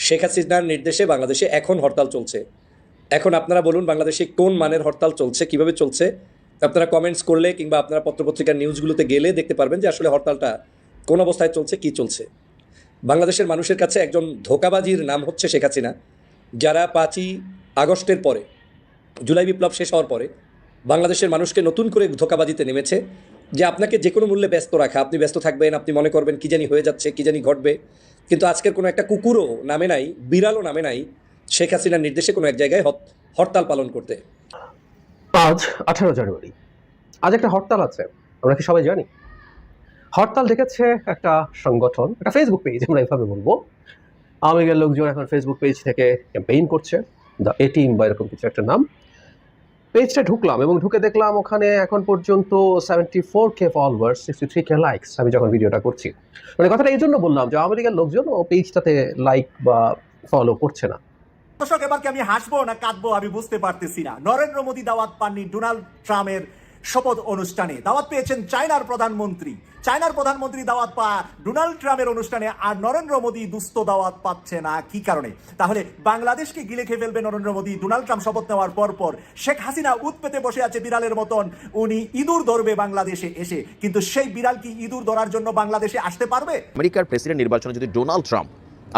শেখ হাসিনার নির্দেশে বাংলাদেশে এখন হরতাল চলছে। এখন আপনারা বলুন বাংলাদেশে কোন মানের হরতাল চলছে, কিভাবে চলছে? আপনারা কমেন্টস করলে কিংবা আপনারা পত্রপত্রিকার নিউজগুলোতে গেলে দেখতে পারবেন যে আসলে হরতালটা কোন অবস্থায় চলছে, কি চলছে। বাংলাদেশের মানুষের কাছে একজন ধোঁকাবাজির নাম হচ্ছে শেখ হাসিনা, যারা 5ই আগস্টের পরে, জুলাই বিপ্লব শেষ হওয়ার পরে বাংলাদেশের মানুষকে নতুন করে ধোঁকাবাজিতে নেমেছে যে আপনাকে যে কোনো মূল্যে ব্যস্ত রাখা, আপনি ব্যস্ত থাকবেন, আপনি মনে করবেন কী জানি হয়ে যাচ্ছে, কী জানি ঘটবে। কিন্তু আজকের কোনো একটা কুকুরও নামে নাই, বিড়ালও নামে নাই শেখ হাসিনার নির্দেশে কোনো এক জায়গায় হরতাল পালন করতে। আজ 18 জানুয়ারি, আজ একটা হরতাল আছে, আমরা কি সবাই জানি? হরতাল ডেকেছে একটা সংগঠন, একটা ফেসবুক পেজ, আমরা এভাবে বলবো। আওয়ামী লীগের লোকজন এখন ফেসবুক পেজ থেকে ক্যাম্পেইন করছে, দ্য এ টিম বা এরকম কিছু একটা নাম। পেজটা ঢুকলাম এবং ঢুকে দেখলাম ওখানে এখন পর্যন্ত 74K ফলোয়ার্স, 63K লাইকস। আমি যখন ভিডিওটা করছি, মানে কথাটা এই জন্য বললাম যে আওয়ামী লীগের লোকজন ও পেজটাতে লাইক বা ফলো করছে না। দর্শক, এবার কি আমি হাসবো না কাঁদবো আমি বুঝতে পারতেছি না। নরেন্দ্র মোদী দাওয়াত পাননি ডোনাল্ড ট্রাম্পের শপথ অনুষ্ঠানে, দাওয়াত পেয়েছেন চায়নার প্রধানমন্ত্রী। চায়নার প্রধানমন্ত্রী দাওয়াত পায় ডোনাল্ড ট্রাম্পের অনুষ্ঠানে, আর নরেন্দ্র মোদী দুস্থ দাওয়াত পাচ্ছে না। কি কারণে? তাহলে বাংলাদেশকে গিলে খেয়ে ফেলবে নরেন্দ্র মোদী। ডোনাল্ড ট্রাম্প শপথ নেওয়ার পর শেখ হাসিনা উৎ পেতে বসে আছে বিড়ালের মতন। উনি ইঁদুর ধরবে বাংলাদেশে এসে, কিন্তু সেই বিড়াল কি ইঁদুর ধরার জন্য বাংলাদেশে আসতে পারবে? আমেরিকার প্রেসিডেন্ট নির্বাচনে যদি ডোনাল্ড ট্রাম্প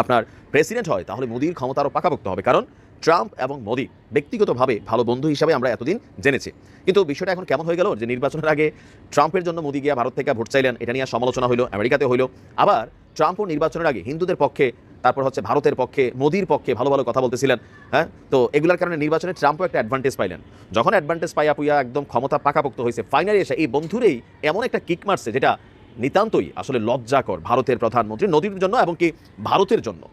আপনার প্রেসিডেন্ট হয়, তাহলে মোদির ক্ষমতা আরও পাকাপোক্ত হবে। কারণ ট্রাম্প এবং মোদি ব্যক্তিগতভাবে ভালো বন্ধু হিসাবে আমরা এতদিন জেনেছি। কিন্তু বিষয়টা এখন কেমন হয়ে গেল যে নির্বাচনের আগে ট্রাম্পের জন্য মোদি গিয়া ভারত থেকে ভোট চাইলেন, এটা নিয়ে সমালোচনা হলো, আমেরিকাতে হইলো। আবার ট্রাম্পও নির্বাচনের আগে হিন্দুদের পক্ষে, তারপর হচ্ছে ভারতের পক্ষে, মোদির পক্ষে ভালো ভালো কথা বলতেছিলেন। হ্যাঁ, তো এগুলোর কারণে নির্বাচনে ট্রাম্পও একটা অ্যাডভান্টেজ পাইলেন। যখন অ্যাডভান্টেজ পাইয়া পুইয়া একদম ক্ষমতা পাকাপোক্ত হয়েছে, ফাইনালি এসে এই বন্ধুরেই এমন একটা কিক মারছে যেটা নিতান্তই আসলে লজ্জাকর ভারতের প্রধানমন্ত্রী, নদীর জন্য এবং কি ভারতের জন্য।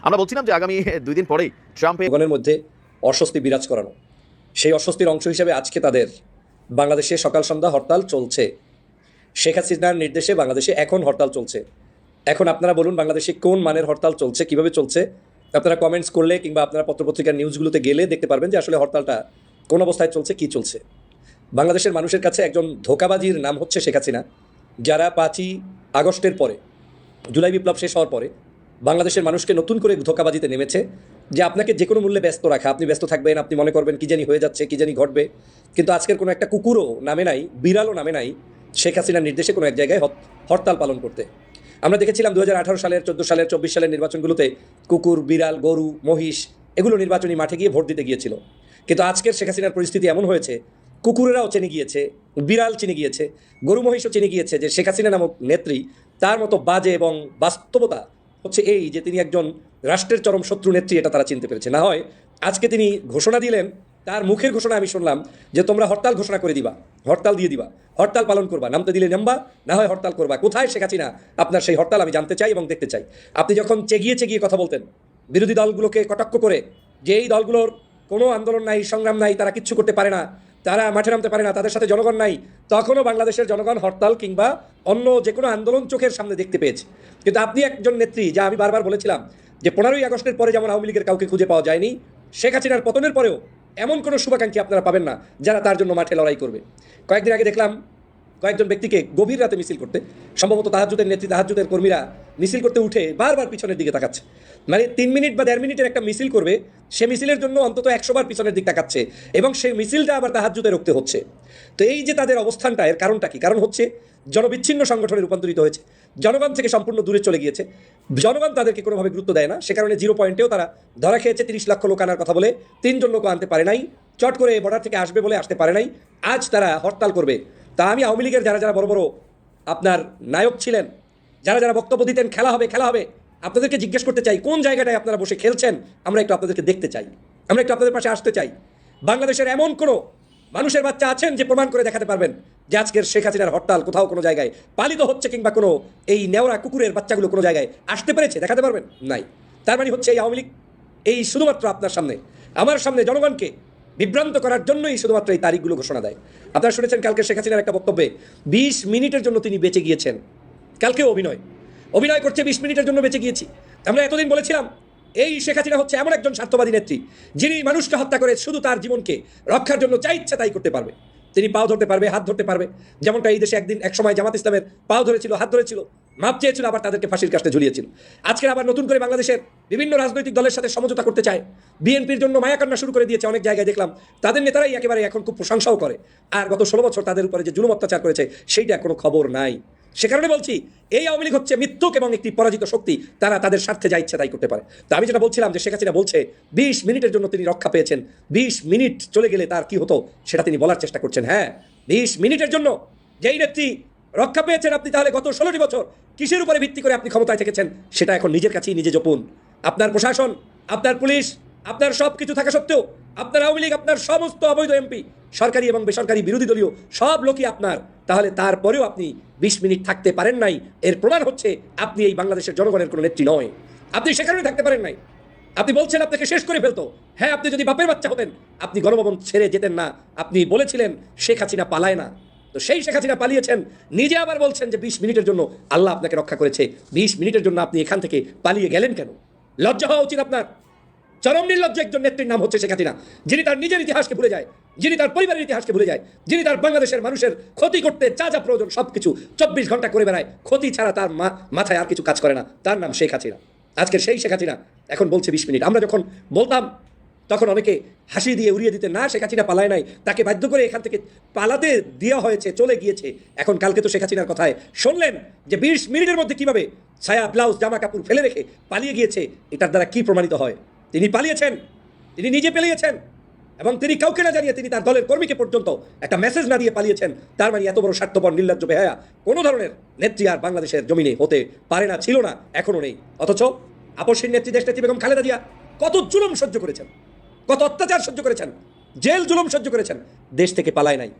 আমরা বলছিলাম যে আগামী 2 দিন পরেই ট্রাম্পের জনগণের মধ্যে অস্বস্তি বিরাজ করানো, সেই অস্বস্তির অংশ হিসেবে আজকে তাদের বাংলাদেশে সকাল সন্ধ্যা হরতাল চলছে। শেখ হাসিনার নির্দেশে বাংলাদেশে এখন হরতাল চলছে। এখন আপনারা বলুন বাংলাদেশে কোন মানের হরতাল চলছে, কিভাবে চলছে? আপনারা কমেন্টস করলে কিংবা আপনারা পত্রপত্রিকার নিউজগুলোতে গেলে দেখতে পারবেন যে আসলে হরতালটা কোন অবস্থায় চলছে, কি চলছে। বাংলাদেশের মানুষের কাছে একজন ধোঁকাবাজির নাম হচ্ছে শেখ হাসিনা, যারা 5ই আগস্টের পরে, জুলাই বিপ্লব শেষ হওয়ার পরে বাংলাদেশের মানুষকে নতুন করে ধোঁকাবাজিতে নেমেছে যে আপনাকে যে কোনো মূল্যে ব্যস্ত রাখা, আপনি ব্যস্ত থাকবেন, আপনি মনে করবেন কী জানি হয়ে যাচ্ছে, কী জানি ঘটবে। কিন্তু আজকের কোনো একটা কুকুরও নামে নাই, বিড়ালও নামে নাই শেখ হাসিনার নির্দেশে কোনো এক জায়গায় হরতাল পালন করতে। আমরা দেখেছিলাম 2018 সালের, 14 সালের, 24 সালের নির্বাচনগুলোতে কুকুর, বিড়াল, গরু, মহিষ এগুলো নির্বাচনী মাঠে গিয়ে ভোট দিতে গিয়েছিল। কিন্তু আজকের শেখ হাসিনার পরিস্থিতি এমন হয়েছে, কুকুরেরাও চিনে গিয়েছে, বিড়াল চিনে গিয়েছে, গরু মহিষও চিনে গিয়েছে যে শেখ হাসিনা নামক নেত্রী, তার মতো বাজে এবং বাস্তবতা হচ্ছে এই যে তিনি একজন রাষ্ট্রের চরম শত্রু নেত্রী, এটা তারা চিনতে পেরেছে। না হয় আজকে তিনি ঘোষণা দিলেন, তার মুখের ঘোষণা আমি শুনলাম যে তোমরা হরতাল ঘোষণা করে দিবা, হরতাল দিয়ে দিবা, হরতাল পালন করবা, নামতে দিলে নামবা, না হয় হরতাল করবা। কোথায় শেখ হাসিনা? আপনার সেই হরতাল আমি জানতে চাই এবং দেখতে চাই। আপনি যখন চেগিয়ে চেগিয়ে কথা বলতেন বিরোধী দলগুলোকে কটাক্ষ করে যে এই দলগুলোর কোনো আন্দোলন নাই, সংগ্রাম নাই, তারা কিচ্ছু করতে পারে না, তারা মাঠে নামতে পারে না, তাদের সাথে জনগণ নাই, তখনও বাংলাদেশের জনগণ হরতাল কিংবা অন্য যে কোনো আন্দোলন চোখের সামনে দেখতে পেয়েছে। কিন্তু আপনি একজন নেত্রী, যা আমি বারবার বলেছিলাম যে 15ই আগস্টের পরে যেমন আওয়ামী লীগের কাউকে খুঁজে পাওয়া যায়নি, শেখ হাসিনার পতনের পরেও এমন কোনো শুভাকাঙ্ক্ষী আপনারা পাবেন না যারা তার জন্য মাঠে লড়াই করবে। কয়েকদিন আগে দেখলাম কয়েকজন ব্যক্তিকে গভীর রাতে মিছিল করতে, সম্ভবত তাহাজ্জুদের নেত্রী, তাহাজ্জুদের কর্মীরা মিছিল করতে উঠে বারবার পিছনের দিকে তাকাচ্ছে। মানে 3 মিনিট বা 1.5 মিনিটের একটা মিছিল করবে, সে মিছিলের জন্য অন্তত 100 বার পিছনের দিক তাকাচ্ছে এবং সেই মিছিলটা আবার তাহাজ্জুদে রুখতে হচ্ছে। তো এই যে তাদের অবস্থানটা, এর কারণটা কি? কারণ হচ্ছে জনবিচ্ছিন্ন সংগঠনে রূপান্তরিত হয়েছে, জনগণ থেকে সম্পূর্ণ দূরে চলে গিয়েছে, জনগণ তাদেরকে কোনোভাবে গুরুত্ব দেয় না। সে কারণে 0 পয়েন্টেও তারা ধরা খেয়েছে। 30 লক্ষ লোক আনার কথা বলে 3 জন লোক আনতে পারে নাই, চট করে বর্ডার থেকে আসবে বলে আসতে পারে নাই, আজ তারা হরতাল করবে। তা আমি আওয়ামী লীগের যারা যারা বড় বড় আপনার নায়ক ছিলেন, যারা যারা বক্তব্য দিতেন খেলা হবে খেলা হবে, আপনাদেরকে জিজ্ঞেস করতে চাই কোন জায়গাটায় আপনারা বসে খেলছেন, আমরা একটু আপনাদেরকে দেখতে চাই, আমরা একটু আপনাদের পাশে আসতে চাই। বাংলাদেশের এমন কোনো মানুষের বাচ্চা আছেন যে প্রমাণ করে দেখাতে পারবেন যে আজকের শেখ হাসিনার হরতাল কোথাও কোনো জায়গায় পালিত হচ্ছে কিংবা কোনো এই নেওয়া কুকুরের বাচ্চাগুলো কোনো জায়গায় আসতে পেরেছে? দেখাতে পারবেন? নাই। তার মানে হচ্ছে এই আওয়ামী লীগ এই শুধুমাত্র আপনার সামনে, আমার সামনে জনগণকে বিভ্রান্ত করার জন্যই শুধুমাত্র এই তারিখগুলো ঘোষণা দেয়। আপনারা শুনেছেন কালকে শেখ হাসিনার একটা বক্তব্যে 20 মিনিটের জন্য তিনি বেঁচে গিয়েছেন। কালকেও অভিনয় করছে 20 মিনিটের জন্য বেঁচে গিয়েছি। আমরা এতদিন বলেছিলাম এই শেখ হাসিনা হচ্ছে এমন একজন স্বার্থবাদী নেত্রী যিনি মানুষকে হত্যা করে শুধু তার জীবনকে রক্ষার জন্য যা ইচ্ছা তাই করতে পারবে। তিনি পাও ধরতে পারবে, হাত ধরতে পারবে, যেমনটা এই দেশে একদিন এক সময় জামাত ইসলামের পাও ধরেছিল, হাত ধরেছিল, মাপ চেয়েছিল, আবার তাদেরকে ফাঁসির কাস্টে ঝুলিয়েছিল। আজকে আবার নতুন করে বাংলাদেশের বিভিন্ন রাজনৈতিক দলের সাথে সমঝোতা করতে চায়। বিএনপির জন্য মায়াকান্না শুরু করে দিয়েছে, অনেক জায়গায় দেখলাম তাদের নেতারাই একেবারে এখন খুব প্রশংসাও করে। আর গত 16 বছর তাদের উপরে যে জুলুম অত্যাচার করেছে সেইটা কোনো খবর নাই। সে কারণে বলছি, এই আওয়ামী লীগ হচ্ছে মৃত্যুক এবং একটি পরাজিত শক্তি। তারা তাদের স্বার্থে যা ইচ্ছা তাই করতে পারে। তো আমি যেটা বলছিলাম যে শেখ হাসিনা বলছে 20 মিনিটের জন্য তিনি রক্ষা পেয়েছেন, 20 মিনিট চলে গেলে তার কি হতো সেটা তিনি বলার চেষ্টা করছেন। হ্যাঁ, 20 মিনিটের জন্য যেই নেত্রী রক্ষা পেয়েছেন, আপনি তাহলে গত 16টি বছর কিসের উপরে ভিত্তি করে আপনি ক্ষমতায় থেকেছেন সেটা এখন নিজের কাছেই নিজে জপুন। আপনার প্রশাসন, আপনার পুলিশ, আপনার সব কিছু থাকা সত্ত্বেও, আপনার আওয়ামী লীগ, আপনার সমস্ত অবৈধ এমপি, সরকারি এবং বেসরকারি বিরোধী দলীয় সব লোকই আপনার, তাহলে তারপরেও আপনি 20 মিনিট থাকতে পারেন নাই। এর প্রমাণ হচ্ছে আপনি এই বাংলাদেশের জনগণের কোনো নেত্রী নয়। আপনি সে কারণে থাকতে পারেন নাই। আপনি বলছেন আপনাকে শেষ করে ফেলতো। হ্যাঁ, আপনি যদি বাপের বাচ্চা হতেন আপনি গণভবন ছেড়ে যেতেন না। আপনি বলেছিলেন শেখ হাসিনা পালায় না, তো সেই শেখ হাসিনা পালিয়েছেন। নিজে আবার বলছেন যে 20 মিনিটের জন্য আল্লাহ আপনাকে রক্ষা করেছে। 20 মিনিটের জন্য আপনি এখান থেকে পালিয়ে গেলেন কেন? লজ্জা হওয়া উচিত আপনার। চরম নির্লজ্জ একজন নেত্রীর নাম হচ্ছে শেখ হাসিনা, যিনি তার নিজের ইতিহাসকে ভুলে যায়, যিনি তার পরিবারের ইতিহাসকে ভুলে যায়, যিনি তার বাংলাদেশের মানুষের ক্ষতি করতে যা যা প্রয়োজন সবকিছু 24 ঘন্টা করে বেড়ায়। ক্ষতি ছাড়া তার মাথায় আর কিছু কাজ করে না। তার নাম শেখ হাসিনা। আজকের সেই শেখ হাসিনা এখন বলছে 20 মিনিট। আমরা যখন বলতাম তখন অনেকে হাসি দিয়ে উড়িয়ে দিতে, না শেখ হাসিনা পালায় নাই, তাকে বাধ্য করে এখান থেকে পালাতে দেওয়া হয়েছে, চলে গিয়েছে। এখন কালকে তো শেখ হাসিনার কথায় শুনলেন যে 20 মিনিটের মধ্যে কিভাবে ছায়া, ব্লাউজ, জামা কাপড় ফেলে রেখে পালিয়ে গিয়েছে। এটার দ্বারা কি প্রমাণিত হয়? তিনি পালিয়েছেন, তিনি নিজে পালিয়েছেন এবং তিনি কাউকে না জানিয়ে, তিনি তার দলের কর্মীকে পর্যন্ত একটা মেসেজ না দিয়ে পালিয়েছেন। তার মানে এত বড় স্বার্থপর, নির্লজ্জ, বেহায়া কোনো ধরনের নেত্রী আর বাংলাদেশের জমিনে হতে পারে না, ছিল না, এখনো নেই। অথচ আপসীর নেত্রী, দেশনেত্রী বেগম খালেদা জিয়া কত জুলুম সহ্য করেছেন, কত অত্যাচার সহ্য করেছেন, জেল জুলুম সহ্য করেছেন, দেশ থেকে পালায় নাই।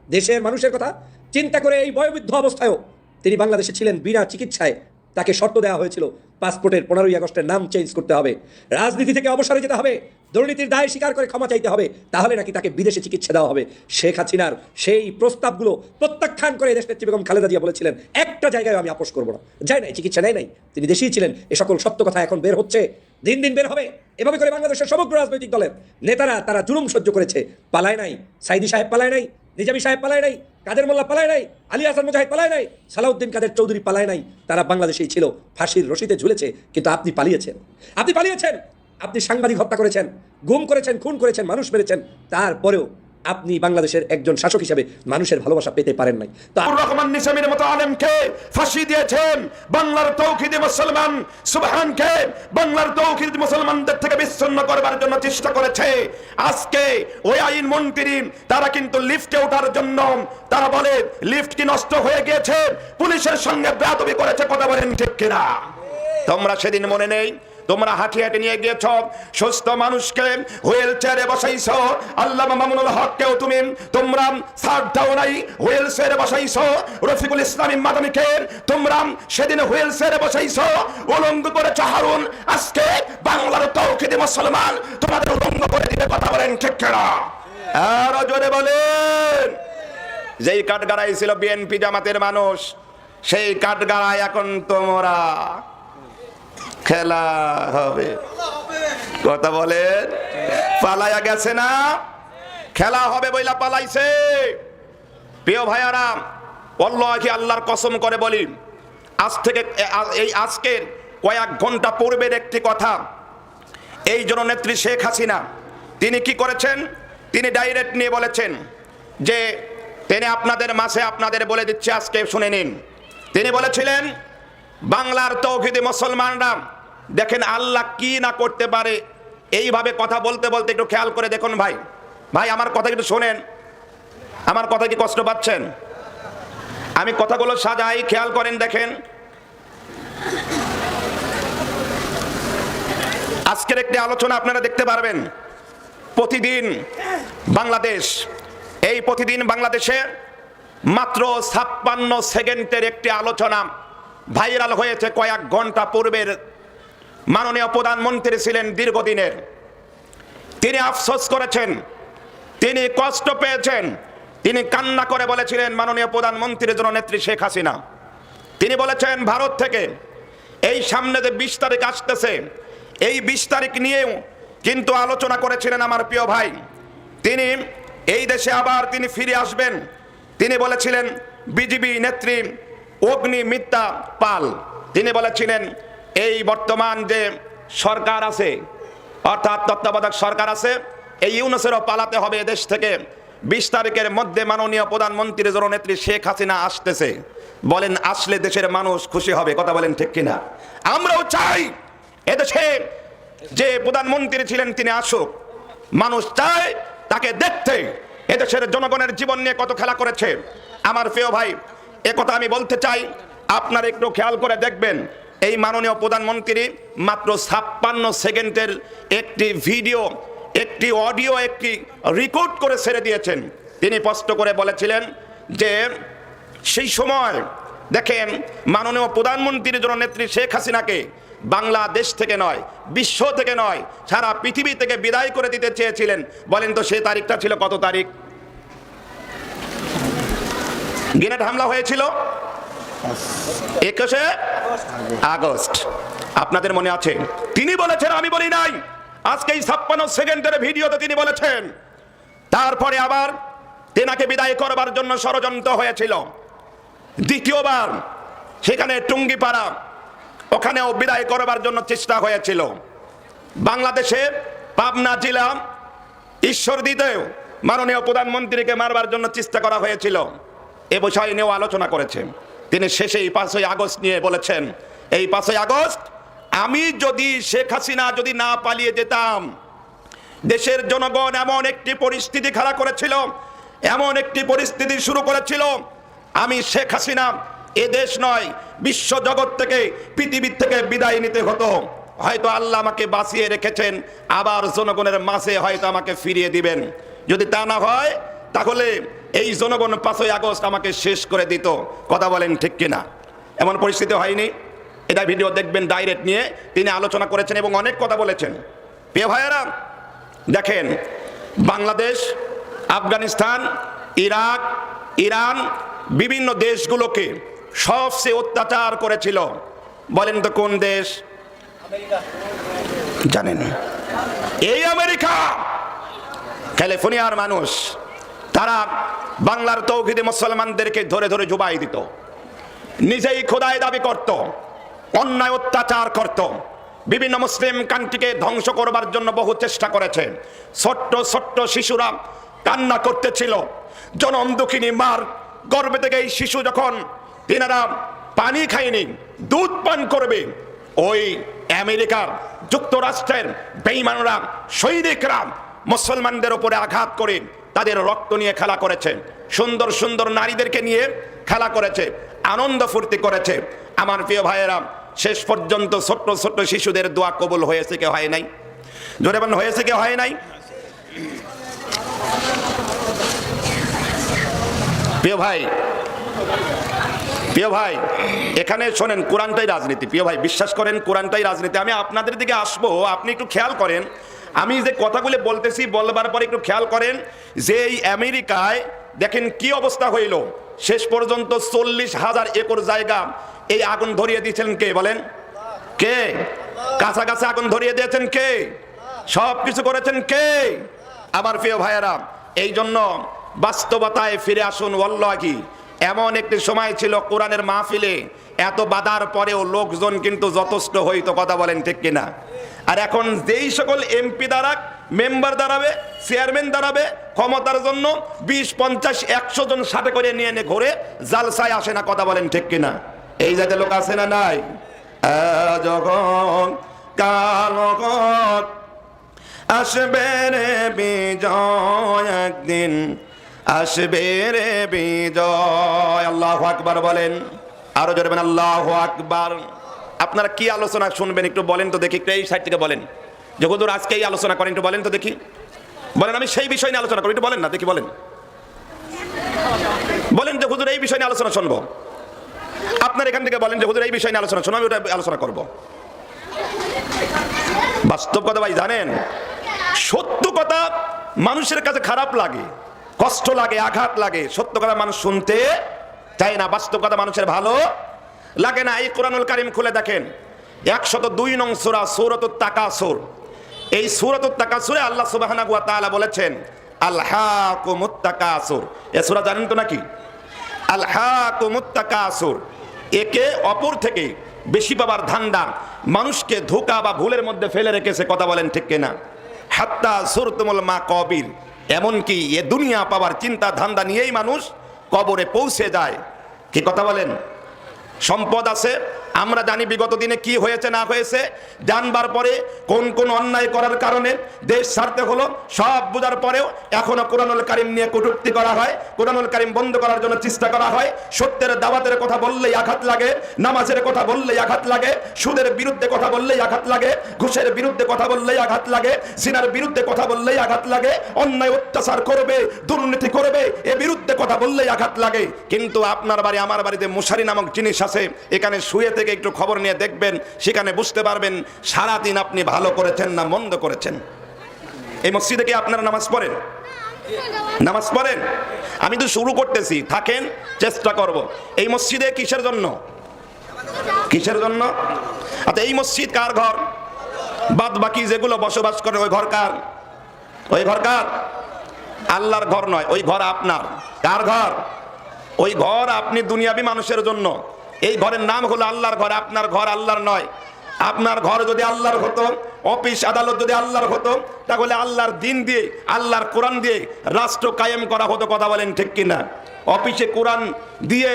দেশের মানুষের কথা চিন্তা করে এই বয়োবৃদ্ধ অবস্থায়ও তিনি বাংলাদেশে ছিলেন বিনা চিকিৎসায়। তাকে শর্ত দেওয়া হয়েছিল পাসপোর্টের 15ই আগস্টের নাম চেঞ্জ করতে হবে, রাজনীতি থেকে অবসরে যেতে হবে, দুর্নীতির দায় স্বীকার করে ক্ষমা চাইতে হবে, তাহলে নাকি তাকে বিদেশে চিকিৎসা দেওয়া হবে। শেখ হাসিনার সেই প্রস্তাবগুলো প্রত্যাখ্যান করে দেশনেত্রী বেগম খালেদা জিয়া বলেছিলেন একটা জায়গায় আমি আপোষ করবো না। যায় নাই, চিকিৎসা নেয় নাই, তিনি দেশেই ছিলেন। এ সকল সত্য কথা এখন বের হচ্ছে, দিন দিন বের হবে। এভাবে করে বাংলাদেশের সমগ্র রাজনৈতিক দলের নেতারা তারা জুলুম সহ্য করেছে, পালায় নাই। সাইদি সাহেব পালায় নাই, নিজামী সাহেব পালায় নাই, কাদের মোল্লা পালায় নাই, আলী হাসান মুজাহিদ পালায় নাই, সালাউদ্দিন কাদের চৌধুরী পালায় নাই। তারা বাংলাদেশেই ছিল, ফাঁসির রশিতে ঝুলেছে। কিন্তু আপনি পালিয়েছেন, আপনি পালিয়েছেন, আপনি সাংবাদিক হত্যা করেছেন, গুম করেছেন, খুন করেছেন, মানুষ মেরেছেন। তারপরেও আপনি বাংলাদেশের একজন শাসক হিসেবে মানুষের ভালোবাসা পেতে পারেন নাই। তো রহমান নিজামীর মতো আলেমকে ফাঁসি দিয়েছেন। বাংলার তৌহিদি মুসলমান সুবহানকে বাংলার তৌহিদি মুসলমানদের থেকে বিচ্ছিন্ন করবার জন্য চেষ্টা করেছে। আজকে ওই আইন মন্ত্রী তারা কিন্তু লিফটে ওঠার জন্য তারা বলে লিফট কি নষ্ট হয়ে গিয়েছে, পুলিশের সঙ্গে বেয়াদবি করেছে। কথা বলেন ঠিক কিনা? তোমরা সেদিন মনে নেই, তোমরা হাঁটি হাঁটি নিয়ে গিয়েছ সুস্থ মানুষকে, হুইল চেয়ারে বসাইছ। আল্লামা মামুনুল হককেও তোমরা সার দাও নাই, হুইল চেয়ারে বসাইছ। রফিকুল ইসলাম মাদানিকে তোমরা সেদিন হুইল চেয়ারে বসাইছ, উলঙ্গ করেছ হারুন। আজকে বাংলার তৌহিদি মুসলমান তোমাদের উলঙ্গ করে দিবে। কথা বলেন ঠিক কিনা? আরো জোরে বলেন। যেই কাঠগাড়াই ছিল বিএনপি জামাতের মানুষ, সেই কাঠগাড়ায় এখন তোমরা খেলা হবে। কথা বলেন, পালাইয়া গেছে না, খেলা হবে বইলা পালাইছে। প্রিয় ভাইয়ারা, আল্লাহি আল্লাহর কসম করে বলি, আজ থেকে এই আজকের কয়েক ঘন্টা পূর্বের একটি কথা। এই জননেত্রী শেখ হাসিনা তিনি কি করেছেন, তিনি ডাইরেক্ট নিয়ে বলেছেন যে তিনি আপনাদের মাঝে আপনাদের বলে দিচ্ছে, আজকে শুনে নিন। তিনি বলেছিলেন বাংলার তৌহিদি মুসলমানরা দেখেন আল্লাহ কি না করতে পারে। এইভাবে কথা বলতে বলতে একটু খেয়াল করে দেখুন ভাই, ভাই আমার কথা একটু শোনেন। আমার কথা কি কষ্ট পাচ্ছেন? আমি কথাগুলো সাজাই, খেয়াল করেন, দেখেন। আজকের একটি আলোচনা আপনারা দেখতে পারবেন। প্রতিদিন বাংলাদেশ, এই প্রতিদিন বাংলাদেশে মাত্র 56 সেকেন্ডের একটি আলোচনা ভাইরাল হয়েছে কয়েক ঘন্টা পূর্বের। মাননীয় প্রধানমন্ত্রী ছিলেন দীর্ঘদিনের, তিনি আফসোস করেছেন, তিনি কষ্ট পেয়েছেন, তিনি কান্না করে বলেছিলেন মাননীয় প্রধানমন্ত্রীর জননেত্রী শেখ হাসিনা। তিনি বলেছেন ভারত থেকে এই সামনে যে 20 তারিখ আসতেছে, এই 20 তারিখ নিয়েও কিন্তু আলোচনা করেছিলেন আমার প্রিয় ভাই। তিনি এই দেশে আবার তিনি ফিরে আসবেন। তিনি বলেছিলেন বিজেপি নেত্রী অগ্নি মিত্তা পাল, তিনি বলেছিলেন এই বর্তমান যে সরকার আছে, অর্থাৎ তত্ত্বাবধায়ক সরকার আছে, এই ইউনূসেরও পালাতে হবে এদেশ থেকে। 20 তারিখের মধ্যে মাননীয় প্রধানমন্ত্রী জননেত্রী শেখ হাসিনা আসতেছে, বলেন আসলে দেশের মানুষ খুশি হবে, কথা বলেন ঠিক কিনা? আমরাও চাই এদেশে যে প্রধানমন্ত্রী ছিলেন তিনি আসুক, মানুষ চায় তাকে দেখতে, এদেশের জনগণের জীবন নিয়ে কত খেলা করেছে। আমার প্রিয় ভাই, একথা আমি বলতে চাই, আপনারা একটু খেয়াল করে দেখবেন, এই মাননীয় প্রধানমন্ত্রী মাত্র 56 সেকেন্ডের একটি ভিডিও, একটি অডিও, একটি রেকর্ড করে ছেড়ে দিয়েছেন। তিনি স্পষ্ট করে বলেছিলেন যে সেই সময় দেখেন মাননীয় প্রধানমন্ত্রীর জননেত্রী শেখ হাসিনাকে বাংলাদেশ থেকে নয়, বিশ্ব থেকে নয়, সারা পৃথিবী থেকে বিদায় করে দিতে চেয়েছিলেন। বলেন তো সেই তারিখটা ছিল কত তারিখ? গ্রেনেড হামলা হয়েছিল 21 আগস্ট। আপনাদের মনে আছে? তিনি বলেছেন, আমি বলি নাই। আজকে এই 56 সেকেন্ডের ভিডিওতে তিনি বলেছেন। তারপরে আবার তেনাকে বিদায় করবার জন্য ষড়যন্ত্র হয়েছিল। দ্বিতীয়বার সেখানে টুঙ্গিপাড়া, ওখানেও বিদায় করবার জন্য চেষ্টা হয়েছিল। বাংলাদেশে পাবনা জেলা ঈশ্বরদীতেও মাননীয় প্রধানমন্ত্রীকে মারবার জন্য চেষ্টা করা হয়েছিল। এ বিষয় নিয়েও আলোচনা করেছেন তিনি। শেষে এই 5ই আগস্ট নিয়ে বলেছেন, এই 5ই আগস্ট আমি যদি শেখ হাসিনা যদি না পালিয়ে যেতাম, দেশের জনগণ এমন একটি পরিস্থিতি খেলা করেছিল, এমন একটি পরিস্থিতি শুরু করেছিল, আমি শেখ হাসিনা এ দেশ নয় বিশ্ব জগৎ থেকে, পৃথিবীর থেকে বিদায় নিতে হতো। হয়তো আল্লাহ আমাকে বাঁচিয়ে রেখেছেন, আবার জনগণের মাঝে হয়তো আমাকে ফিরিয়ে দিবেন। যদি তা না হয় তাহলে এই জনগণ 5ই আগস্ট আমাকে শেষ করে দিত। কথা বলেন ঠিক কিনা? এমন পরিস্থিতি হয়নি। এটা ভিডিও দেখবেন, ডাইরেক্ট নিয়ে তিনি আলোচনা করেছেন এবং অনেক কথা বলেছেন। প্রিয় ভাইয়েরা, দেখেন বাংলাদেশ, আফগানিস্তান, ইরাক, ইরান, বিভিন্ন দেশগুলোকে সবচেয়ে অত্যাচার করেছিল। বলেন তো কোন দেশ? জানেন? এই আমেরিকা। ক্যালিফোর্নিয়ার মানুষ, তারা বাংলার তৌহিদি মুসলমানদেরকে ধরে ধরে জুবাই দিত, নিজেই খোদায় দাবি করত, অন্যায় অত্যাচার করত, বিভিন্ন মুসলিম কান্ট্রিকে ধ্বংস করবার জন্য বহু চেষ্টা করেছে। ছোট্ট ছোট্ট শিশুরা কান্না করতেছিল, জনম দুঃখিনী মার গর্ভে থেকে এই শিশু যখন তিনারা পানি খায়নি, দুধ পান করবে, ওই আমেরিকার যুক্তরাষ্ট্রের বেঈমানরা, সৈনিকরা মুসলমানদের উপরে আঘাত করে তাদের রক্ত নিয়ে খেলা করেছে, সুন্দর সুন্দর নারীদেরকে নিয়ে খেলা করেছে, আনন্দ ফুর্তি করেছে। আমার প্রিয় ভাইয়েরা, শেষ পর্যন্ত ছোট্ট ছোট্ট শিশুদের দোয়া কবুল হয়েছে কি হয় নাই? জোরে বলেন, হয়েছে কি হয় নাই? প্রিয় ভাই, প্রিয় ভাই, এখানে শোনেন, কোরআনটাই রাজনীতি। প্রিয় ভাই, বিশ্বাস করেন, কোরআনটাই রাজনীতি। আমি আপনাদের দিকে আসবো, আপনি একটু খেয়াল করেন। আমি যে কথাগুলো বলতেছি, বলবার পরে একটু খেয়াল করেন যে এই আমেরিকায় দেখেন কি অবস্থা হইল। শেষ পর্যন্ত 40,000 একর জায়গা এই আগুন ধরিয়ে দিয়েছেন কে? বলেন কে? কাছাকাছি আগুন ধরিয়ে দিয়েছেন কে? সব কিছু করেছেন কে? আমার প্রিয় ভাইয়েরা, এই জন্য বাস্তবতায় ফিরে আসুন। ওয়াল্লাহি এমন একটি সময় ছিল কোরআনের মাহফিলে এত বাধার পরেও লোকজন কিন্তু যথেষ্ট হইতো। কথা বলেন ঠিক কিনা? আর এখন যেই সকল এমপি দ্বারা, মেম্বার দাঁড়াবে, চেয়ারম্যান দাঁড়াবে ক্ষমতার জন্য, 20, 50, 100 জন সাথে করে নিয়ে এনে ঘুরে জালসায় আসে না। কথা বলেন ঠিক কিনা? এই জাতীয় লোক আছে না নাই? যখন কালকত আসবে রে বিজয়, একদিন আসবে রে বিজয়। আল্লাহু আকবার বলেন, আরো জোরে বলেন আল্লাহু আকবার। আপনারা কি আলোচনা শুনবেন একটু বলেন তো দেখি, একটু এই সাইড থেকে বলেন যে হুজুর আজকে এই আলোচনা করেন, একটু বলেন তো দেখি। বলেন আমি সেই বিষয় নিয়ে আলোচনা করি, একটু বলেন না দেখি, বলেন বলেন যে হুজুর এই বিষয় নিয়ে আলোচনা শুনবো। আপনার এখান থেকে বলেন যে হুজুর এই বিষয় নিয়ে আলোচনা শুনবো, আমি ওটা আলোচনা করবো। বাস্তব কথা ভাই, জানেন সত্য কথা মানুষের কাছে খারাপ লাগে, কষ্ট লাগে, আঘাত লাগে। সত্য কথা মানুষ শুনতে চায় না, বাস্তব কথা মানুষের ভালো লাগে না। এই কোরআনুল কারীম খুলে দেখেন, 102 নং সূরা সূরাতুত তাকাসুর। এই সূরাতুত তাকাসুরে আল্লাহ সুবহানাহু ওয়া তাআলা বলেছেন আলহাকুমুত তাকাসুর। এই সূরা জানেন তো নাকি? আলহাকুমুত তাকাসুর, একে অপর থেকে বেশি পাবার ধান্দা মানুষকে ধোঁকা বা ভুলের মধ্যে ফেলে রেখেছে, কথা বলেন ঠিক কিনা? হাত্তা সুরতুমুল মা কবির, এমনকি এ দুনিয়া পাবার চিন্তা ধান্দা নিয়েই মানুষ কবরে পৌঁছে যায়। কি কথা বলেন? সম্পদ আছে, আমরা জানি বিগত দিনে কি হয়েছে না হয়েছে, জানবার পরে কোন কোন অন্যায় করার কারণে দেশ ছাড়তে হলো, সব বোঝার পরেও এখনো কোরআনুল কারীম নিয়ে কটূক্তি করা হয়, কোরআনুল কারীম বন্ধ করার জন্য চেষ্টা করা হয়। সত্যের দাওয়াতের কথা বললেই আঘাত লাগে, নামাজের কথা বললেই আঘাত লাগে, সুদের বিরুদ্ধে কথা বললেই আঘাত লাগে, ঘুষের বিরুদ্ধে কথা বললেই আঘাত লাগে, জিনার বিরুদ্ধে কথা বললেই আঘাত লাগে, অন্যায় অত্যাচার করবে, দুর্নীতি করবে এ বিরুদ্ধে কথা বললেই আঘাত লাগে। কিন্তু আপনার বাড়ি আমার বাড়িতে মশারি নামক জিনিস আছে, এখানে শুয়ে থেকে একটু খবর নিয়ে দেখবেন, সেখানে বুঝতে পারবেন সারাদিন আপনি ভালো করেছেন না মন্দ করেছেন। এই মসজিদে কি আপনারা নামাজ পড়েন? নামাজ পড়েন? আমি তো শুরু করতেছি, থাকেন, চেষ্টা করব। এই মসজিদে কিসের জন্য? কিসের জন্য? আচ্ছা, এই মসজিদ কার ঘর? বাদ বাকি যেগুলো বসবাস করে ওই ঘর কার? ওই ঘর কার? আল্লাহর ঘর নয়, ওই ঘর আপনার। কার ঘর? ওই ঘর আপনি দুনিয়াবি মানুষের জন্য, এই ঘরের নাম হলো আল্লাহর ঘর। আপনার ঘর আল্লাহর নয়। আপনার ঘর যদি আল্লাহর হতো, অফিস আদালত যদি আল্লাহর হতো, তাহলে আল্লাহর দিন দিয়ে, আল্লাহর কোরআন দিয়ে রাষ্ট্র কায়েম করা হতো, কথা বলেন ঠিক কিনা? অফিসে কোরআন দিয়ে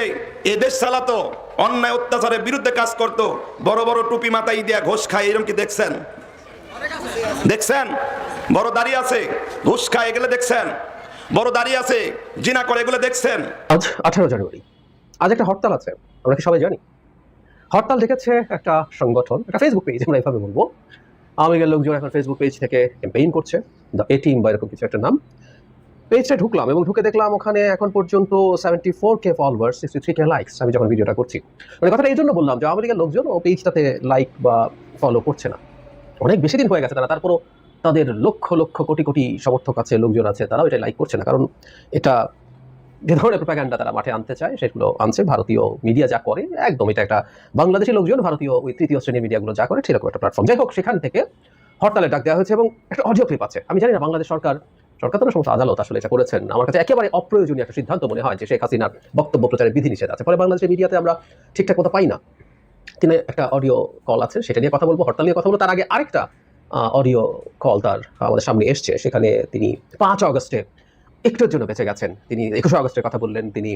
এদেশ চালাতো, অন্যায় অত্যাচারের বিরুদ্ধে কাজ করতো, বড় বড় টুপি মাথায় দিয়ে ঘোষ খায়, এরকম কি দেখছেন? দেখছেন? বড় দাঁড়িয়ে আছে, ঘুষ খায়, এগুলো দেখছেন? বড় দাঁড়িয়ে আছে, জিনা করে, এগুলো দেখছেন? আজ 18 জানুয়ারি, আজ একটা হরতাল আছে, আমরা কি সবাই জানি? হরতাল ডেকেছে একটা সংগঠন, একটা ফেসবুক পেজ, আমরা এভাবে বলবো। আওয়ামী লীগের লোকজন এখন ফেসবুক পেজ থেকে ক্যাম্পেইন করছে, দ্য এ টিম বা এরকম কিছু একটা নাম। পেজটা ঢুকলাম এবং ঢুকে দেখলাম ওখানে এখন পর্যন্ত 74K ফলোয়ার্স, 63K লাইকস। আমি যখন ভিডিওটা করছি, মানে কথাটা এই জন্য বললাম যে আওয়ামী লীগের লোকজন ও পেজটাতে লাইক বা ফলো করছে না। অনেক বেশি দিন হয়ে গেছে তারা, তারপরও তাদের লক্ষ লক্ষ কোটি কোটি সমর্থক আছে, লোকজন আছে, তারাও এটা লাইক করছে না। কারণ এটা যে ধরনের প্রোপাগান্ডা তারা মাঠে আনতে চায় সেগুলো আনছে। ভারতীয় মিডিয়া যা করে একদম, এটা একটা বাংলাদেশি লোকজন ভারতীয় ওই তৃতীয় শ্রেণীর মিডিয়াগুলো যা করে সেরকম একটা প্ল্যাটফর্ম। যাই হোক, সেখান থেকে হরতালের ডাক দেওয়া হয়েছে এবং একটা অডিও ক্লিপ আছে। আমি জানি না বাংলাদেশ সরকার তো না, সমস্ত আদালত আসলে এটা করেছেন। আমার কাছে একেবারে অপ্রয়োজনীয় একটা সিদ্ধান্ত মনে হয় যে শেখ হাসিনার বক্তব্য প্রচারের বিধিনিষেধ আছে, ফলে বাংলাদেশের মিডিয়াতে আমরা ঠিকঠাক কথা পাই না। তিনি একটা অডিও কল আছে, সেটা নিয়ে কথা বলবো, হরতাল নিয়ে কথা বলবো। তার আগে আরেকটা অডিও কল তার আমাদের সামনে এসছে, সেখানে তিনি 5 আগস্টে একটুর জন্য বেঁচে গেছেন। তিনি 21 আগস্টের কথা বললেন, তিনি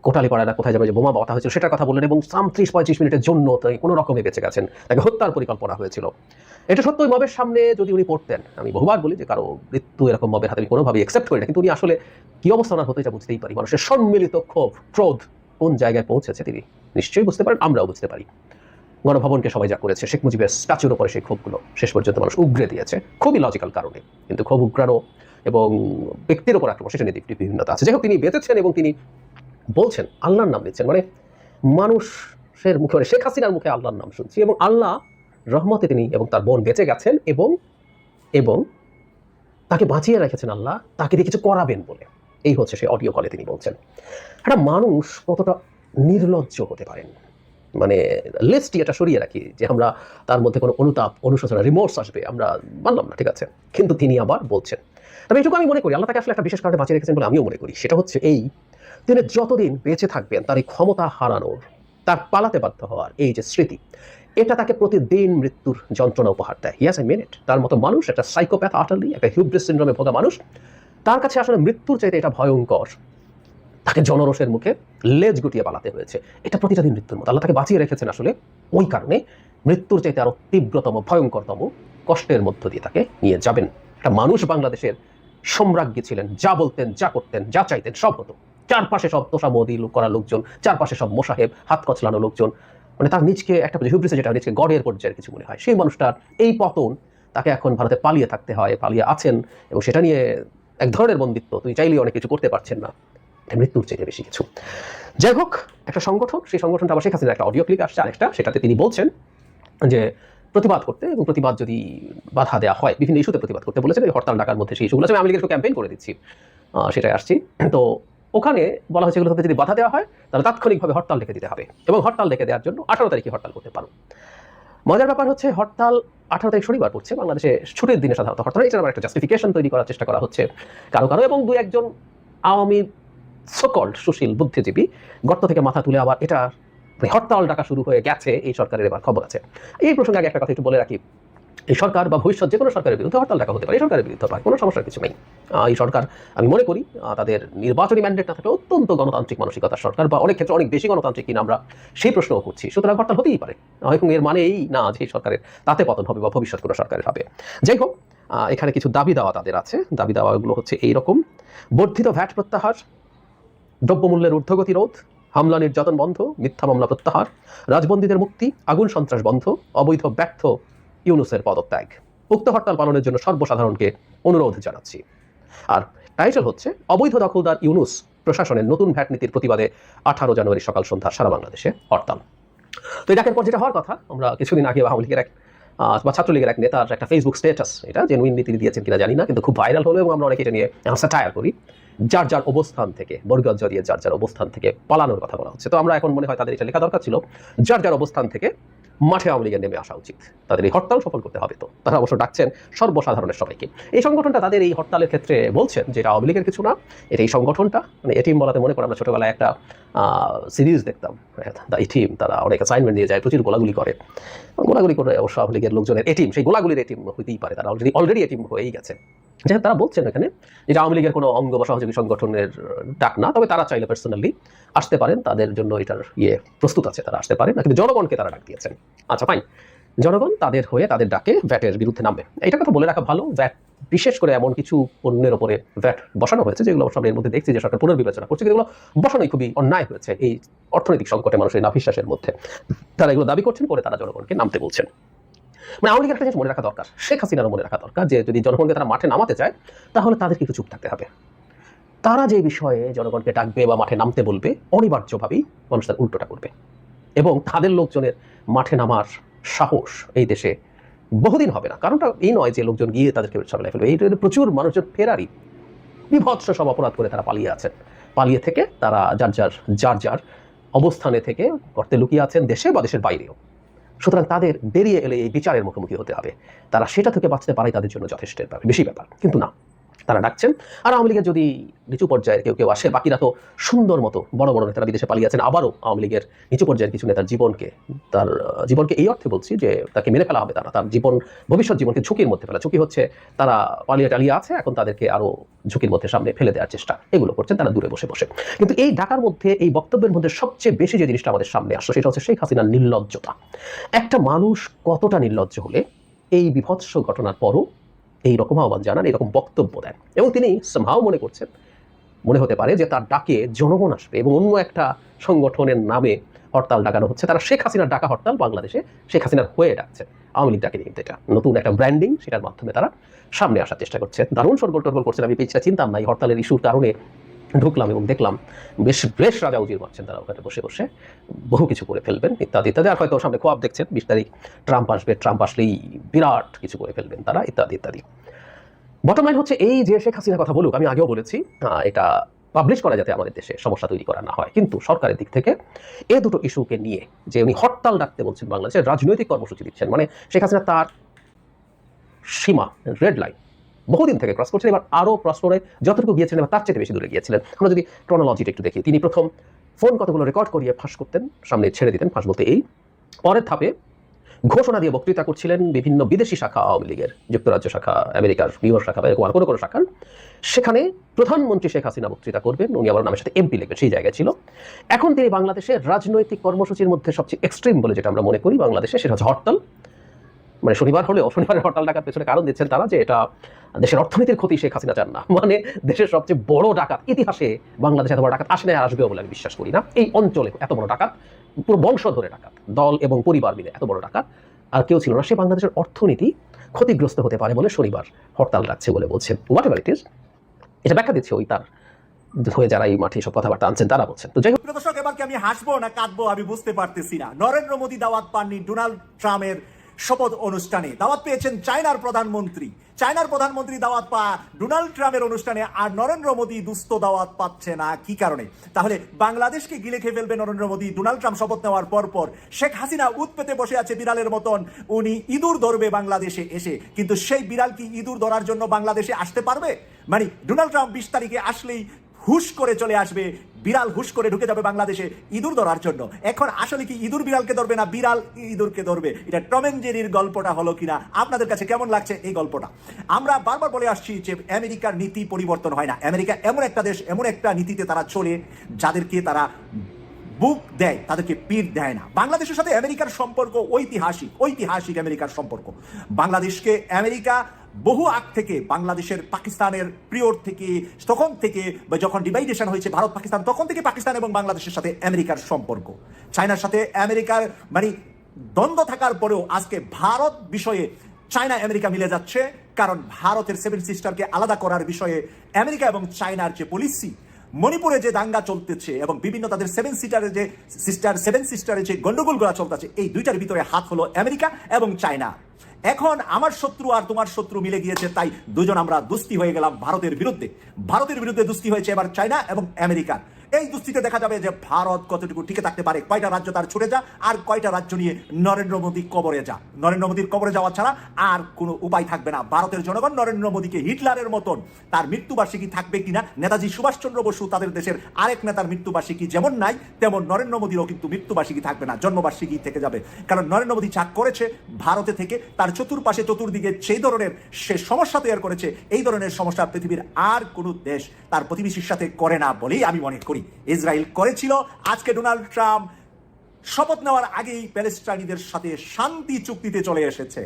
কোটালীপাড়াটা কোথায় যাবে যে বোমা বাতা হয়েছিল সেটার কথা বললেন এবং 30-35 মিনিটের জন্য তিনি কোনো রকমে বেঁচে গেছেন। তাকে হত্যার পরিকল্পনা হয়েছিল। এটা সত্যই মবের সামনে যদি উনি পড়তেন, আমি বহুবার বলি যে কারো মৃত্যু এরকম মবের হাতে আমি কোনোভাবেই অ্যাকসেপ্ট করি না, কিন্তু উনি আসলে কি অবস্থা ওনার হতে এটা বুঝতেই পারি। মানুষের সম্মিলিত ক্ষোভ, ক্রোধ কোন জায়গায় পৌঁছেছে তিনি নিশ্চয়ই বুঝতে পারেন, আমরাও বুঝতে পারি। গণভবনকে সবাই যা করেছে, শেখ মুজিবের স্ট্যাচুর উপরে সেই ক্ষোভগুলো শেষ পর্যন্ত মানুষ উগরে দিয়েছে, খুবই লজিক্যাল কারণে। কিন্তু ক্ষোভ উগ্রানো এবং ব্যক্তির উপর আক্রমণ, সেটা নিয়ে বিভিন্নতা আছে। যাই হোক, তিনি বেঁচেছেন এবং তিনি বলছেন, আল্লাহর নাম নিচ্ছেন, মানে মানুষের মুখে, মানে শেখ হাসিনার মুখে আল্লাহর নাম শুনছি এবং আল্লাহ রহমতে তিনি এবং তার বোন বেঁচে গেছেন এবং এবং তাকে বাঁচিয়ে রেখেছেন আল্লাহ, তাকে দিয়ে কিছু করাবেন বলে। এই হচ্ছে সেই অডিও কলে তিনি বলছেন। একটা মানুষ কতটা নির্লজ্জ হতে পারেন, মানে লিস্টটি এটা সরিয়ে রাখি যে আমরা তার মধ্যে কোনো অনুতাপ, অনুশোচনা, রিমোর্স আসবে আমরা মানলাম না, ঠিক আছে, কিন্তু তিনি আবার বলছেন। তবে এইটুকু আমি মনে করি আল্লাহ তাকে আসলে একটা বিশেষ কারণে বাঁচিয়ে রেখেছেন বলে আমিও মনে করি। সেটা হচ্ছে এই, তিনি যতদিন বেঁচে থাকবেন তার এই ক্ষমতা হারানোর, তার পালাতে বাধ্য হওয়ার এই যে স্মৃতি, এটা তাকে প্রতিদিন মৃত্যুর যন্ত্রণা উপহার দেয়। ইয়াস, আই মিন ইট। তার মতো মানুষ, একটা সাইকোপ্যাথ, আটারলি একটা হিউব্রিস সিনড্রোমে ভোগা মানুষ, তার কাছে আসলে মৃত্যুর চাইতে এটা ভয়ঙ্কর। তাকে জনরোষের মুখে লেজ গুটিয়ে পালাতে হয়েছে, এটা প্রতিটা দিন মৃত্যুর মতো। আল্লাহ তাকে বাঁচিয়ে রেখেছেন আসলে ওই কারণে, মৃত্যুর চাইতে আরো তীব্রতম, ভয়ঙ্করতম কষ্টের মধ্য দিয়ে তাকে নিয়ে যাবেন। একটা মানুষ বাংলাদেশের সম্রাজ্ঞী ছিলেন, যা বলতেন, যা করতেন, যা চাইতেন সব হতো। চারপাশে সব তোষামোদি করা লোকজন, চারপাশে সব মোসাহেব, হাত কচলানো লোকজন, মানে তার নিজকে একটা হিউব্রিসে যেটা নিজকে গডের পর্যায়ের কিছু মনে হয়, সেই মানুষটার এই পতন, তাকে এখন ভারতে পালিয়ে থাকতে হয়, পালিয়ে আছেন এবং সেটা নিয়ে এক ধরনের বন্দিত্ব, তুমি চাইলেই অনেক কিছু করতে পারছেন না, মৃত্যুর চেয়ে বেশি কিছু। যাই হোক, একটা সংগঠন, সেই সংগঠনটা আবার শেখ হাসিনার একটা অডিও ক্লিপ আসছে আরেকটা, সেটাতে তিনি বলছেন যে প্রতিবাদ করতে এবং প্রতিবাদ যদি বাধা দেওয়া হয়, বিভিন্ন ইস্যুতে প্রতিবাদ করতে বলেছেন। এই হরতাল ডাকার মধ্যে সেই ইস্যুগুলো আছে, আমি লীগের ক্যাম্পেইন করে দিচ্ছি, সেটাই আসছি। তো ওখানে বলা হয়েছে এগুলোতে যদি বাধা দেওয়া হয় তাহলে তাৎক্ষণিকভাবে হরতাল ডেকে দিতে হবে এবং হরতাল ডেকে দেওয়ার জন্য 18 তারিখে হরতাল করতে পারো। মজার ব্যাপার হচ্ছে হরতাল 18 তারিখ শনিবার পড়ছে, বাংলাদেশে ছুটির দিনে সাধারণত হরতাল, এটার আবার একটা জাস্টিফিকেশন তৈরি করার চেষ্টা করা হচ্ছে কারো কারো, এবং 2-1 জন আওয়ামী সকল্ড সুশীল বুদ্ধিজীবী গর্ত থেকে মাথা তুলে আবার এটা হরতাল ডাকা শুরু হয়ে গেছে এই সরকারের এবার খবর আছে। এই প্রসঙ্গে আগে একটা কথা একটু বলে রাখি, এই সরকার বা ভবিষ্যৎ যে কোনো সরকারের বিরুদ্ধে হরতাল ডাকা হতে পারে, এই সরকারের বিরুদ্ধে পারে, কোনো সমস্যার কিছু নেই। এই সরকার আমি মনে করি তাদের নির্বাচনী ম্যান্ডেট না থাকে অত্যন্ত গণতান্ত্রিক মানসিকতার সরকার, বা অনেক ক্ষেত্রে অনেক বেশি গণতান্ত্রিক কিনা আমরা সেই প্রশ্নও করছি। সুতরাং হরতাল হতেই পারে, এবং এর মানে এই না যে সরকারের তাতে পতন হবে বা ভবিষ্যৎ কোনো সরকারের হবে। যাই হোক, এখানে কিছু দাবি দাওয়া তাদের আছে। দাবি দাওয়াগুলো হচ্ছে এইরকম: বর্ধিত ভ্যাট প্রত্যাহার, দ্রব্যমূল্যের ঊর্ধ্বগতি রোধ, হামলা নির্যাতন বন্ধ, মিথ্যা মামলা প্রত্যাহার, রাজবন্দীদের মুক্তি, আগুন সন্ত্রাস বন্ধ, অবৈধ ব্যর্থ ইউনূসের পদত্যাগ। উক্ত হরতাল পালনের জন্য সর্বসাধারণকে অনুরোধ জানাচ্ছি। আর টাইটেল হচ্ছে অবৈধ দখলদার ইউনূস প্রশাসনের নতুন ভ্যাট নীতির প্রতিবাদে 18 জানুয়ারি সকাল সন্ধ্যা সারা বাংলাদেশে হরতাল। তো এই ডাকের পর যেটা হওয়ার কথা, আমরা কিছুদিন আগে আওয়ামী লীগের এক বা ছাত্রলীগের এক নেতার একটা ফেসবুক স্ট্যাটাস, এটা জেনুইন নীতি দিয়েছেন কিনা জানি না, কিন্তু খুব ভাইরাল হলো এবং আমরা অনেকে এটা নিয়ে স্যাটায়ার করি। যার যার অবস্থান থেকে, বর্গজ জড়িয়ে যার যার অবস্থান থেকে পালানোর কথা বলা হচ্ছে। তো আমরা এখন মনে হয় তাদের এটা লেখা দরকার ছিল, যার যার অবস্থান থেকে মাঠে আওয়ামী লীগের নেমে আসা উচিত, তাদের এই হরতাল সফল করতে হবে। তো তারা অবশ্য ডাকছেন সর্বসাধারণের সবাইকে। এই সংগঠনটা তাদের এই হরতালের ক্ষেত্রে বলছেন যে এটা আওয়ামী লীগের কিছু না, এটা এই সংগঠনটা, মানে এটিম বলাতে মনে করে আমরা ছোটবেলায় একটা সিরিজ দেখতাম, দ্য এটিম। তারা অনেক অ্যাসাইনমেন্ট দিয়ে যায়, প্রচুর গোলাগুলি করে অবশ্য আওয়ামী লীগের লোকজনের এটিম, সেই গোলাগুলির এটিম হইতেই পারে, তারা অলরেডি এটিম হয়েই গেছে। যাই তারা বলছেন এখানে যেটা আওয়ামী লীগের কোনো অঙ্গ বা সহযোগী সংগঠনের ডাক না, তবে তারা চাইলে পার্সোনালি আসতে পারেন, তাদের জন্য এটার প্রস্তুত আছে, তারা আসতে পারেন না, কিন্তু জনগণকে তারা ডাক দিয়েছেন। আচ্ছা ফাইন, জনগণ তাদের হয়ে তাদের ডাকে ভ্যাটের বিরুদ্ধে নামবে, এটা কথা বলে রাখা ভালো। ভ্যাট বিশেষ করে এমন কিছু পণ্যের উপরে ভ্যাট বসানো হয়েছে যেগুলো আমরা এর মধ্যে দেখছি যে সরকার পুনর্বিবেচনা করছে, যেগুলো বসানোই খুবই অন্যায় হয়েছে এই অর্থনৈতিক সংকটে মানুষের নাভিশ্বাসের মধ্যে। তারা এগুলো দাবি করছেন, করে তারা জনগণকে নামতে বলছেন। মানে আওয়ামী লীগের একটা জিনিস মনে রাখা দরকার, শেখ হাসিনারও মনে রাখা দরকার, যে যদি জনগণকে তারা মাঠে নামাতে চায় তাহলে তাদেরকে একটু চুপ থাকতে হবে। তারা যে বিষয়ে জনগণকে ডাকবে বা মাঠে নামতে বলবে, অনিবার্যভাবেই মানুষ তার উল্টোটা করবে, এবং তাদের লোকজনের মাঠে নামার সাহস এই দেশে বহুদিন হবে না। কারণটা এই নয় যে লোকজন গিয়ে তাদেরকে সামলায় ফেলবে, এই প্রচুর মানুষের ফেরারি বিভৎস সব অপরাধ করে তারা পালিয়ে আছেন। পালিয়ে থেকে তারা যার যার অবস্থানে থেকে গর্তে লুকিয়ে আছেন, দেশে বা দেশের বাইরেও। সুতরাং তাদের বেরিয়ে এলে এই বিচারের মুখোমুখি হতে হবে। তারা সেটা থেকে বাঁচতে পারে তাদের জন্য যথেষ্ট বেশি ব্যাপার, কিন্তু না, তারা ডাকছেন। আর আওয়ামী লীগের যদি নিচু পর্যায়ের কেউ কেউ আসে, বাকিরা তো সুন্দর মতো বড় বড় নেতারা বিদেশে পালিয়ে আছেন, আবারও আওয়ামী লীগের নিচু পর্যায়ের কিছু নেতার জীবনকে এই অর্থে বলছি যে তাকে মেরে ফেলা হবে, তার জীবন, ভবিষ্যৎ জীবনকে ঝুঁকির মধ্যে ফেলা। ঝুঁকি হচ্ছে তারা পালিয়ে টালিয়ে আছে, এখন তাদেরকে আরও ঝুঁকির মধ্যে সামনে ফেলে দেওয়ার চেষ্টা, এগুলো করছেন তারা দূরে বসে বসে। কিন্তু এই ঢাকার মধ্যে, এই বক্তব্যের মধ্যে সবচেয়ে বেশি যে জিনিসটা আমাদের সামনে আসছে সেটা হচ্ছে শেখ হাসিনার নির্লজ্জতা। একটা মানুষ কতটা নির্লজ্জ হলে এই বিভৎস ঘটনার পরও এইরকম আহ্বান জানান, এরকম বক্তব্য দেন, এবং তিনি সামহাও মনে করছেন, মনে হতে পারে যে তার ডাকে জনগণ আসবে এবং অন্য একটা সংগঠনের নামে হরতাল ডাকানো হচ্ছে। তারা শেখ হাসিনার ডাকা হরতাল বাংলাদেশে শেখ হাসিনার হয়ে ডাকছে, আওয়ামী লীগ ডাকে, কিন্তু এটা নতুন একটা ব্র্যান্ডিং, সেটার মাধ্যমে তারা সামনে আসার চেষ্টা করছে। দারুণ সরগোল টরগোল করছেন, আমি পেজটা চিনতাম না, এই হরতালের ইস্যুর কারণে ঢুকলাম এবং দেখলাম বেশ রাজা উজির মারছেন তারা ওখানে বসে বসে, বহু কিছু করে ফেলবেন ইত্যাদি ইত্যাদি। আর হয়তো সামনে খোয়াব দেখছেন 20 তারিখ ট্রাম্প আসবে, ট্রাম্প আসলেই বিরাট কিছু করে ফেলবেন তারা, ইত্যাদি ইত্যাদি। বটম লাইন হচ্ছে এই যে শেখ হাসিনার কথা বলুক, আমি আগেও বলেছি এটা পাবলিশ করা যাতে আমাদের দেশে সমস্যা তৈরি করা না হয়, কিন্তু সরকারের দিক থেকে এই দুটো ইস্যুকে নিয়ে যে উনি হরতাল ডাকতে বলছেন, বাংলাদেশের রাজনৈতিক কর্মসূচি দিচ্ছেন, মানে শেখ হাসিনা তার সীমা, রেড লাইন বহুদিন থেকে ক্রস করছেন, এবার আরও ক্রস করে যতটুকু গিয়েছিলেন এবার তার চেয়ে বেশি দূরে গিয়েছিলেন। আমরা যদি ক্রনোলজিটা একটু দেখি, তিনি প্রথম ফোন কতগুলো রেকর্ড করিয়ে ফাঁস করতেন, সামনে ছেড়ে দিতেন, ফাঁস বলতে এই, পরের ধাপে ঘোষণা দিয়ে বক্তৃতা করছিলেন বিভিন্ন বিদেশি শাখা, আওয়ামী লীগের যুক্তরাজ্য শাখা, আমেরিকার নিউ ইয়র্ক শাখা, বা কোনো শাখার, সেখানে প্রধানমন্ত্রী শেখ হাসিনা বক্তৃতা করবেন, উনি আবার নামের সাথে এমপি লিখবেন, সেই জায়গায় ছিল। এখন তিনি বাংলাদেশের রাজনৈতিক কর্মসূচির মধ্যে সবচেয়ে এক্সট্রিম বলে যেটা আমরা মনে করি বাংলাদেশে, সেটা হচ্ছে হরতাল। মানে শনিবার হলেও শনিবারের হরতাল ডাকার পেছনে কারণ দিচ্ছেন তারা যে এটা দেশের অর্থনীতির ক্ষতি শেখ হাসিনা চান না, মানে দেশের সবচেয়ে বড় ডাকাত, ইতিহাসে বাংলাদেশে এত বড় ডাকাত আসে না, আসবেও বলে আমি বিশ্বাস করি না। এই অঞ্চলে এত বড় ডাকাত, পুরো বংশ ধরে ডাকাত, দল এবং পরিবার মিলে এত বড় ডাকাত আর কেউ ছিল না। সে বাংলাদেশের অর্থনীতি ক্ষতিগ্রস্ত হতে পারে বলে শনিবার হরতাল ডাকছে বলে বলছেন। হোয়াট এভার ইট ইজ, এটা ব্যাখ্যা দিচ্ছে ওই তার হয়ে যারা এই মাঠে সব কথাবার্তা আনছেন তারা বলছেন। তো যাই হোক, প্রিয় দর্শক, এবার কি আমি হাসবো না কাঁদবো আমি বুঝতে পারতেছি না। নরেন্দ্র মোদী দাওয়াত পাননি ডোনাল্ড ট্রাম্পের শপথ অনুষ্ঠানে, দাওয়াত পেয়েছেন চায়নার প্রধানমন্ত্রী। চায়নার প্রধানমন্ত্রী দাওয়াত পায় ডোনাল্ড ট্রাম্পের অনুষ্ঠানে, আর নরেন্দ্র মোদী দুস্থ দাওয়াত পাচ্ছে না, কি কারণে? তাহলে বাংলাদেশকে গিলে খেয়ে ফেলবে নরেন্দ্র মোদী। ডোনাল্ড ট্রাম্প শপথ নেওয়ার পর শেখ হাসিনা উৎ পেতে বসে আছে বিড়ালের মতন, উনি ইঁদুর ধরবে বাংলাদেশে এসে, কিন্তু সেই বিড়াল কি ইঁদুর ধরার জন্য বাংলাদেশে আসতে পারবে? মানে ডোনাল্ড ট্রাম্প 20 তারিখে আসলেই হুশ করে চলে আসবে, বিড়াল হুশ করে ঢুকে যাবে বাংলাদেশে ইঁদুর ধরার জন্য। এখন আসলে কি ইঁদুর বিড়ালকে ধরবে না বিড়াল ইঁদুরকে ধরবে? এটা টম এন্ড জেরির গল্পটা হলো কিনা? আপনাদের কাছে কেমন লাগছে এই গল্পটা? আমরা বারবার বলে আসছি যে আমেরিকার নীতি পরিবর্তন হয় না। আমেরিকা এমন একটা দেশ, এমন একটা নীতিতে তারা চলে যাদেরকে তারা বুক দেয়, তাদেরকে পিঠ দেয় না। বাংলাদেশের সাথে আমেরিকার সম্পর্ক ঐতিহাসিক আমেরিকার সম্পর্ক। বাংলাদেশকে আমেরিকা বহু আগ থেকে, বাংলাদেশের পাকিস্তানের পিরিয়ড থেকে, তখন থেকে যখন ডিভাইডেশন হয়েছে ভারত পাকিস্তান, তখন থেকে পাকিস্তান এবং বাংলাদেশের সাথে আমেরিকার সম্পর্ক। চায়নার সাথে আমেরিকার মানে দ্বন্দ্ব থাকার পরেও আজকে ভারত বিষয়ে চায়না আমেরিকা মিলে যাচ্ছে, কারণ ভারতের সেভেন সিস্টারকে আলাদা করার বিষয়ে আমেরিকা এবং চায়নার যে পলিসি, মণিপুরে যে দাঙ্গা চলতেছে এবং বিভিন্ন তাদের সেভেন সিস্টারের যে গন্ডগোলগুলো চলতেছে, এই দুইটার ভিতরে হাত হলো আমেরিকা এবং চায়না। এখন আমার শত্রু আর তোমার শত্রু মিলে গিয়েছে, তাই দুজন আমরা দুস্তি হয়ে গেলাম ভারতের বিরুদ্ধে দুস্তি হয়েছে এবার চায়না এবং আমেরিকা। এই দুস্তিতে দেখা যাবে যে ভারত কতটুকু টিকে থাকতে পারে, কয়টা রাজ্য তার ছুটে যা, আর কয়টা রাজ্য নিয়ে নরেন্দ্র মোদী কবরে যা। নরেন্দ্র মোদীর কবরে যাওয়া ছাড়া আর কোনো উপায় থাকবে না। ভারতের জনগণ নরেন্দ্র মোদীকে হিটলারের মতন, তার মৃত্যুবার্ষিকী থাকবে কিনা, নেতাজি সুভাষচন্দ্র বসু তাদের দেশের আরেক নেতার মৃত্যুবার্ষিকী যেমন নাই, তেমন নরেন্দ্র মোদীরও কিন্তু মৃত্যুবার্ষিকী থাকবে না, জন্মবার্ষিকী থেকে যাবে। কারণ নরেন্দ্র মোদী যা করেছে ভারতে থেকে, তার চতুর্দিকে সেই ধরনের সে সমস্যা তৈরি করেছে, এই ধরনের সমস্যা পৃথিবীর আর কোনো দেশ তার প্রতিবেশীর সাথে করে না বলেই আমি মনে করি। ইসরায়েল করেছিল, আজকে ডোনাল্ড ট্রাম্প শপথ নেওয়ার আগেই প্যালেস্টাইনিদের সাথে শান্তি চুক্তিতে চলে এসেছে।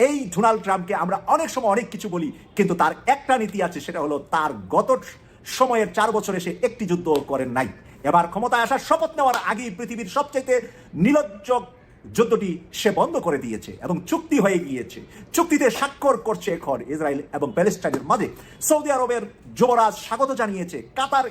এই ডোনাল্ড ট্রাম্পকে আমরা অনেক সময় অনেক কিছু বলি, কিন্তু তার একটা নীতি আছে, সেটা হলো তার গত সময়ের 4 বছরে সে একটি যুদ্ধ করেন নাই। এবার ক্ষমতায় আসার শপথ নেওয়ার আগেই পৃথিবীর সবচেয়ে নির্লজ্জ যুদ্ধটি সে বন্ধ করে দিয়েছে এবং চুক্তি হয়ে গিয়েছে। চুক্তিতে স্বাক্ষর করছে এখন ইসরায়েল এবং প্যালেস্টাইনের মাঝে। সৌদি আরবের যুবরাজ স্বাগত জানিয়েছে, কাতার